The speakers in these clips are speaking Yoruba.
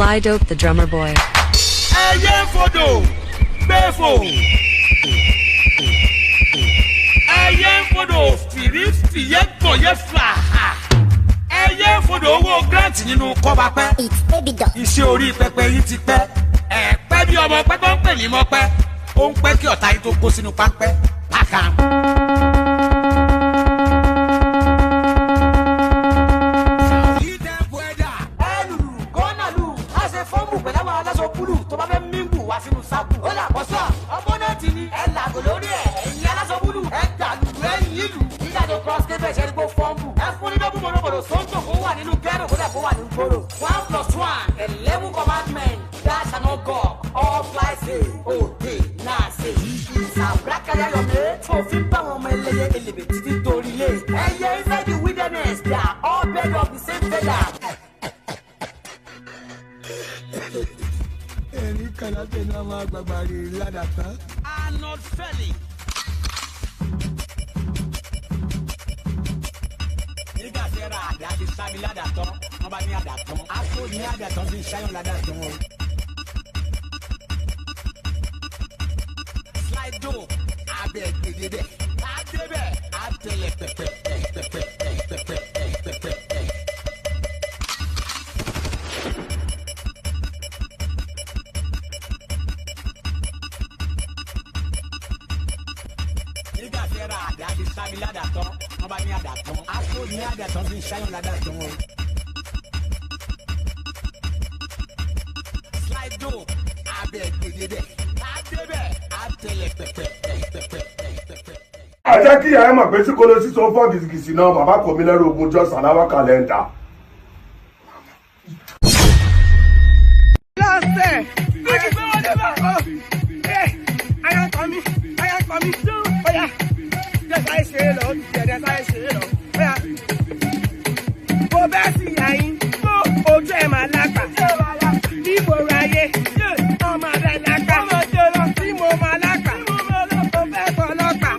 Fly Dope the drummer boy. Eyefunto, Befo. Eyefunto, Firifi, Yekbo, Yefla. Eyefunto, owó grant nínú kọ́ba pẹ́. It's baby dog. Iṣẹ́ orí pẹpẹ yìí ti pẹ́. Pẹ́ bí ọmọ pẹ́ tó ń pè ní mọ́ pẹ́. Ó ń pẹ́ kí ọ̀tá yìí tó kó sínú páńpẹ́. Pàkà. Arnold Felly. Nígbà tí ẹ̀rọ àdá ti sábì ládàtọ́, wọ́n bá ní àdàtọ́. Aṣọ ní àdàtọ́ bí ṣáyọ̀ ládàtọ́ wọn. Slide door, abẹ́ gbèdébẹ̀, àdébẹ̀, àtẹlẹ̀ pẹ̀pẹ̀. Ajá kí ìyá ẹ mọ̀ pé tí kò lọ sí tó fọ́ gìsìgìsì náà bàbá kò mí lẹ́rù ogun jọ sàláwà kàlẹ́ńdà. Lọ́sẹ̀, ó ti gbé wọlé bá kọ́. Ayọ̀ kọ́ mi, bóyá jẹ́sà ìṣeré lọ, jẹ́sà ìṣeré lọ, bóyá. Bó bẹ́ẹ̀ sì yà yín, ojú ẹ̀ máa lágbà. Ìbò ráyé, ọmọ rẹ̀ lágbà. Tí mo máa lágbà, ó fẹ́ fọlọ́pàá.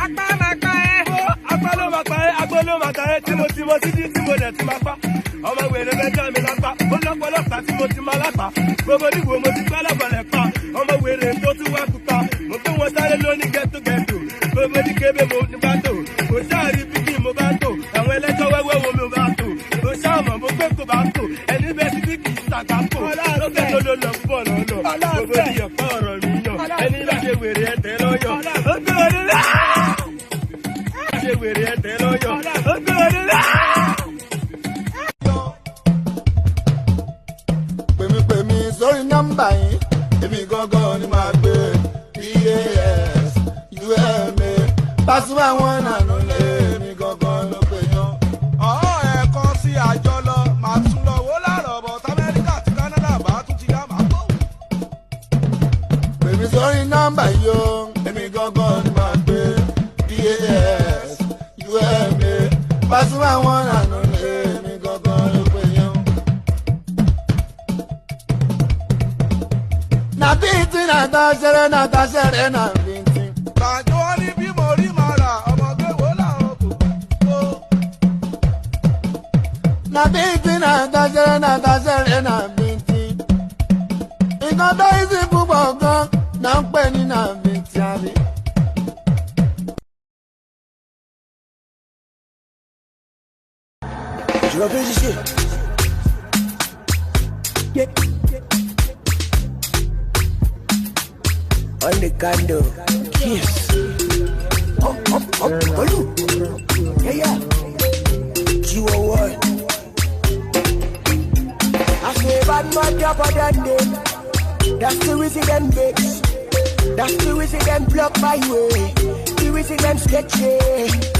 Apá máa pa ẹ́. Apá ló máa pa ẹ́, agbó ló máa ta ẹ́. Tí mo títí tí mo dẹ̀ ti máa pa. Ọmọ wèrè mẹ́jọ mi lápá. Ó lọ́pọ̀lọpàá tí mo ti máa lápá. Gbogbo nígbò mo ti gbá lábọ̀lẹ̀ pa. Ọmọ wèrè tó tún wá pupa. Mo gbé wọn sáré lóní ghetto. Gbogbo ní kébé mo ní bá tò. Kò sáàrí pípì mo bá tò. Àwọn ẹlẹ́jọ́ wẹ́wẹ́ wo mi ò bá tò. Kò sáàmọ̀ mo gbé kò bá tò. Ẹni bẹ́ẹ̀ ti bí kì í sàkápò. Lọ́gbẹ́ tó ló lọ pọ̀ lọ́nà. Gbogbo ní ọ̀pọ̀ ọ̀rọ̀ mi yàn. Ẹni bá ṣe wèrè ẹ̀tẹ́ lọ́yọ̀. Ó gbé òní lá. Ṣe wèrè ẹ̀tẹ́ lọ́yọ̀. Ó gbé òní lá. Pèmí sórí nọ́mbà yìí, èmi gangan ni màá gbé PAS UMA Pasuma wọn nànú lé èmi gangan ló pè yán. Ọ̀hún ẹ̀kan sí àjọ lọ, màá tún lọ wó láàrọ̀ bọ̀ t'Amẹ́ríkà àti Canada bá tún ti dá màá bọ̀. Pèmí sórí nọ́mbà yìí o, èmi gangan ni màá gbé PAS UMA Pasuma wọn nànú lé èmi gangan ló pè yán. Nàbíntì nàtàṣẹrẹ nàbíntì. Gbàjọ́ wọn ní bí mo rí màrà, ọmọge wo làwọn kò. Nàbíntì nàtàṣẹrẹ nàbíntì. Nǹkan tó yí sí púpọ̀ gan náà ń pè ní nàbíntì àbí. Jùlọ bí ṣe. On the candle, kiss. Olu. Yeah. G1. I say bad man drop on that day. That's the reason them bakes. That's the reason them block my way. The reason them sketchy.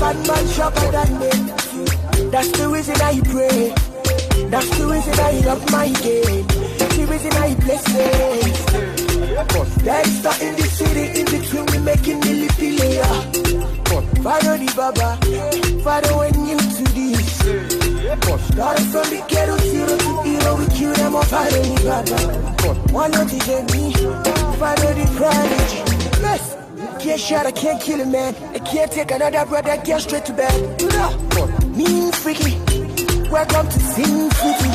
Bad man shop on that day. That's the reason I pray. That's the reason I love my game. The reason I play safe. Gangsta in the city, in between we making million. Follow the baba, follow when you to this. Started from the ghetto, zero to hero, we kill them all. Follow the baba, one of the me, follow the prodigy. Yes, can't shot, I can't kill a man. I can't take another brother, get straight to bed. Mean freaky, welcome to Sin City.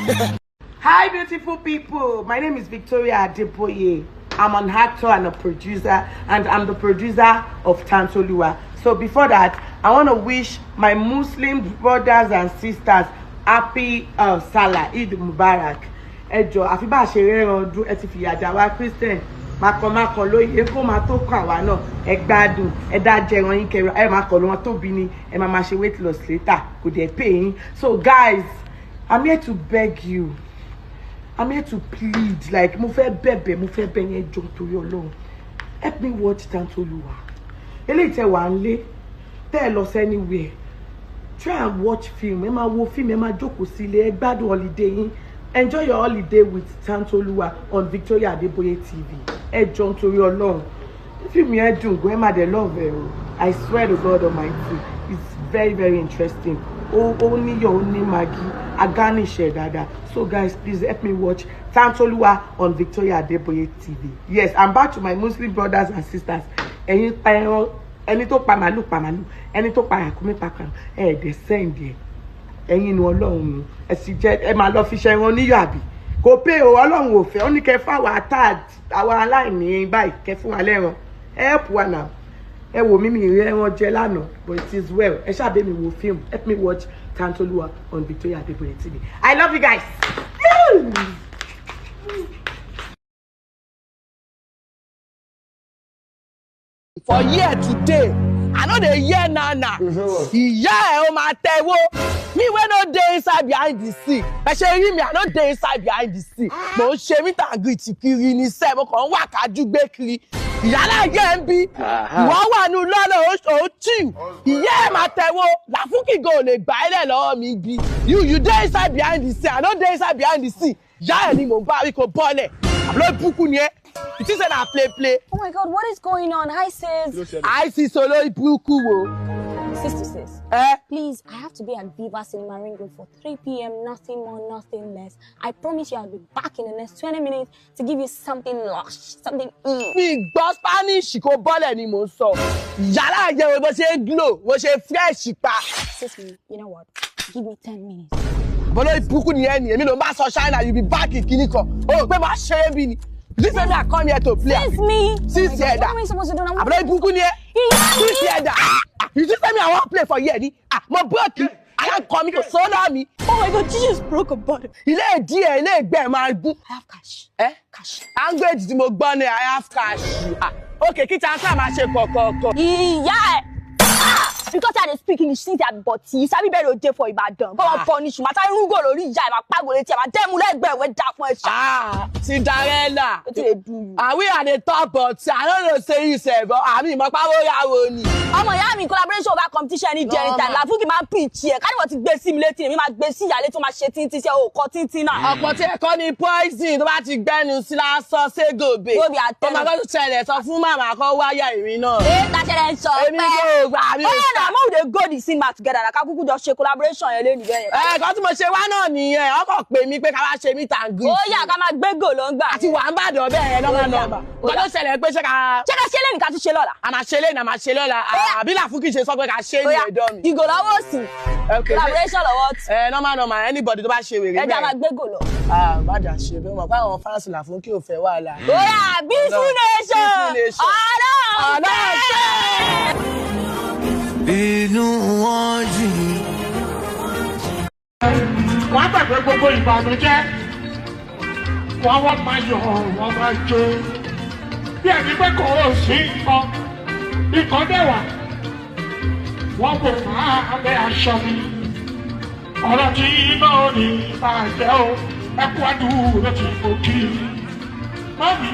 Hi, beautiful people. My name is Victoria Adediwura. I'm an actor and a producer, and I'm the producer of Toriola. So before that, I want to wish my Muslim brothers and sisters happy Salah, Eid Mubarak. Ejo, àfi bá ṣe rẹ́ran ọdún ẹ ti fi yàjà wá Christian. Mákọ lóye kó máa tó kàn wá náà. Ẹ gbádùn, ẹ dá jẹran yín kẹrọ, ẹ máa kọ̀ lọ́wọ́ tóbi ni, ẹ máa ṣe weight loss later, kò dẹ̀ pay yín. So guys, I'm here to beg you. I'm here to plead, like mo fẹ́ bẹ̀ yẹn jọ̀ọ́ torí Ọlọ́run. Help me watch Toriola. Eléyìí tẹ́ wà ńlé, tẹ́ ẹ lọ anywhere. Try and watch film. Ẹ máa wo film, ẹ máa jókòó sílé, ẹ gbádùn holiday yín. Enjoy your holiday with Toriola on Victoria Adediwura TV. Ẹ jọ̀ọ́ torí Ọlọ́run. Film yẹn dùn gan, ẹ máa dẹ̀ love ẹ o. I swear to God Almighty, it's very, very interesting. Only Maggie, I garnish dada. So guys, please help me watch Toriola on Victoria Adediwura TV. Yes, I'm back to my Muslim brothers and sisters. Ẹni tó pa màlúù, ẹni tó pa ràkúnmí dẹ̀ send ẹ̀. Ẹ̀yin ni Ọlọ́run ẹ sì jẹ́ ẹ máa lọ fi ṣe ẹran níyọ̀ àbí. Kò pé o, Ọlọ́run ò fẹ́, ó ní kẹ́ fáwọn àwọn aláìní báyìí kẹ́ fún wa lẹ́ran. Help wa now. Ẹ wò mí mi ẹran jẹ lánàá, but it is well. Ẹ ṣàbẹ̀ mi wo film. Help me watch Toriola on Victoria Adediwura TV. I love you guys. For year today, I know the year now. Yeah, oh my tewo. Me we no dey inside behind the sea. But she me, I no dey inside behind the sea. Mo ṣe mi ta grit kiri ni se mo kan wa kaju gbe kiri. Ìyálà ye nbi. Ìwọ wà nu lolo o chill. Yeah, my tewo. La fuki go le gba ile lọ́wọ́ mi bi. You dey inside behind the sea. I no dey inside behind the sea. Yeah, ni mo ba wi ko bole. Ablo buku ni e. It is an play. Oh my God, what is going on? Hi, sis. I see solo ibuku. Sis. Please, I have to be at Viva Cinema Ring Road for 3 p.m. Nothing more, nothing less. I promise you I'll be back in the next 20 minutes to give you something lush, something Big boss Spanish, ko bole ni mo so. Yala je we ṣe glow, we ṣe fresh pa. Sis, you know what? Give me 10 minutes. Bolo ibuku ni eni, èmi ló ma so shine, you be back in kiniko. Oh, pe ma ṣeré bi ni. This time I come here to play. Sis me. Sis here. What am I supposed to do now? I'm not ibuku ni. Sis here. You just tell me I want to play for here ni. Mo broke. I can't come to solar me. Oh my God, you just broke a bottle. Ilé díẹ̀, ilé ẹgbẹ́ máa gún. I have cash. Cash. Language tí mo gbọ́ ni I have cash. Okay, kí transfer máa ṣe kọ̀kọ̀kọ̀. Yeah. Because I dey speak English since that, but you sabi better dey for Ibadan. But punish you. Mata irun go lórí ìyá ẹ ma pago létí ẹ ma demu legbe we da fún ẹ sha. Cinderella. Wetin dey do you? We are the top, but I don't know say you say, but I mean, mo pa wo yawo ni. Ọmọ ìyá mi collaboration over competition ni jẹrin time. La fuki ma preach e. Kani wọ́n ti gbé sí mi létí mi ma gbé sí ìyá létí o ma ṣe tintin ṣe o ko tintin náà. Ọ̀pọ̀ tí ẹ kọ́ ni poison tó bá ti gbẹ́nu sí lásán ségobe. Go be atẹnu. Ọmọ kan tó ṣẹlẹ̀ sọ fún màmá kan wáyà ìrìn náà. Ta ṣẹlẹ̀ sọ pé. Èmi kò gbà mí. Na mo dey go the cinema together na ka kuku just ṣe collaboration yẹn leni be yẹn. Kan tí mo ṣe wá náà nìyẹn. Ó kàn pè mí pé ká wá ṣe meet and greet. Ó yá ká máa gbé go ló ń gbà. Àti wà ń bàdàn bẹ́ẹ̀ nọ́mbà. Kan tó ṣẹlẹ̀ pé ṣé ká ṣe leni ká tún ṣe lọ́la. a máa ṣe lé na máa ṣe lọ́la. Àbí Làfúkì ṣe sọ pé ká ṣe ní ẹ̀dọ́ mi. Ìgò lọ́wọ́ sí. Collaboration lọ́wọ́ tí. Normal anybody tó bá ṣe wèrè. Ẹja máa gbé go lọ. Bàdà ṣe bẹ́ẹ̀ mọ̀ pé àwọn fans Làfúkì ò fẹ́ wàhálà. Ó yá Bisu Nation. Inú wọn jìn. Wọ́n gbàgbé gbogbo ìbànújẹ́, wọ́n máa yọ̀, wọ́n máa jó. Bí ẹni pé kò sí nǹkan dẹ̀wà, wọ́n kò máa abẹ́ aṣọ mi. Ọ̀rọ̀ tí iná ní bàjẹ́ o, ẹkú àdúrà tí kò kí. Mọ́mí,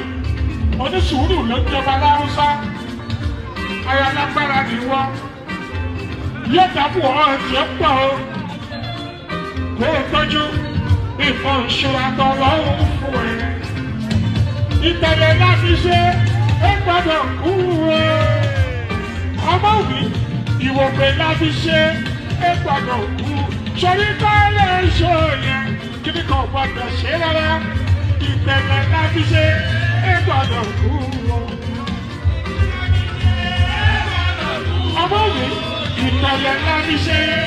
onísùúrù ló ń jọba láwùsá, ayálágbára ni wọ́n. Yóò dábò ọ̀rọ̀ tí ó pọ̀ o. Kó o tọ́jú nǹkan ìṣúra tó lọ́wọ́ fún ẹ. Ìtẹ̀lẹ̀ láti ṣe é gbọ́dọ̀ kú o. Ọmọ mi ìwòpè láti ṣe é gbọ́dọ̀ kú. Sọrí ká lè ṣe yẹn kí ni kò gbọ́dọ̀ ṣe rárá. Ìtẹ̀lẹ̀ láti ṣe é gbọ́dọ̀ kú o. Ọmọ mi ìtẹ̀lẹ̀ láti ṣe é.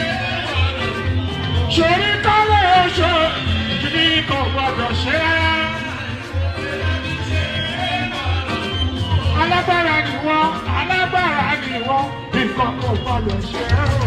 Sori kálẹ̀ ọ̀ṣọ́ kí ní kò gbọdọ̀ ṣe rárá. Alágbára ni wọ́n, nǹkan kò gbọdọ̀ ṣe rárá.